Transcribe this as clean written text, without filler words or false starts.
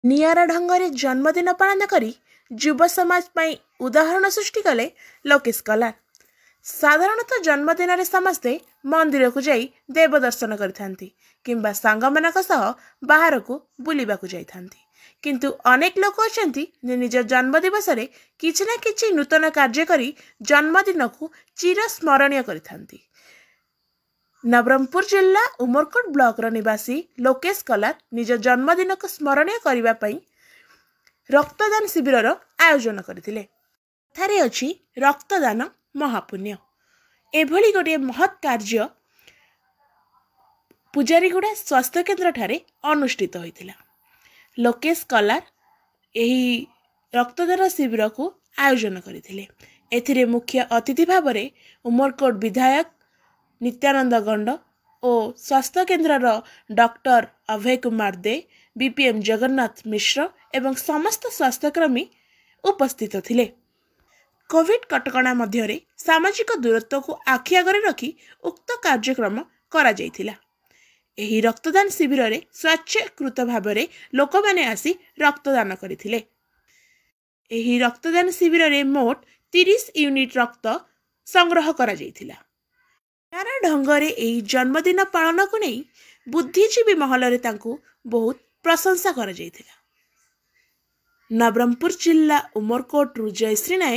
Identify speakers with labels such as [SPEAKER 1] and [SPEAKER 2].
[SPEAKER 1] निआरा ढंगरे जन्मदिन पालन करी युव समाज पई उदाहरण सृष्टि कले लोकेश कलार। साधारणतः जन्मदिन रे समस्ते मंदिर को जाई देव दर्शन करिथांती किंबा सांगमानक सह बाहर को बुलिबा को जाइथांती, किंतु अनेक लोक अछंती जे निज जन्मदिवस रे किछि ना किछि नूतन कार्य करी जन्मदिन को चिर स्मरणीय करिथांती। नवरंगपुर जिला उमरकोट ब्लॉक रो निवासी लोकेश कलार निज जन्मदिन को स्मरणीय करिबा पई रक्तदान शिविर रो आयोजन करथिले। थारे अछि रक्तदान महापुण्य। एभली गोटे महत् कार्य पुजारीगुड़ा स्वास्थ्य केन्द्र ठारे अनुष्ठित होइतिला। लोकेश कलार एही रक्तदान शिविर को आयोजन करथिले। एथिरे मुख्य अतिथि भावरे उमरकोट विधायक नित्यानंद गंड और स्वास्थ्य केन्द्र डॉक्टर अभय कुमार दे, बीपीएम जगन्नाथ मिश्र एवं समस्त स्वास्थ्यकर्मी उपस्थित थिले। कोविड कटकणा मध्य सामाजिक दूरत्व को आखि आगरे रखी उक्त कार्यक्रम करा जायथिला। एही रक्तदान शिविर रे स्वच्छकृत भाव में लोक माने आसी रक्तदान करथिले। एही रक्तदान शिविर रे मोट 30 यूनिट रक्त संग्रह करा जायथिला। निआरा ढंगरे एही जन्मदिन पालन को नहीं बुद्धिजीवी महल रे तांकु बहुत प्रशंसा करा जायथिला। नवरंगपुर जिला उमरकोट रु जयश्री नायक।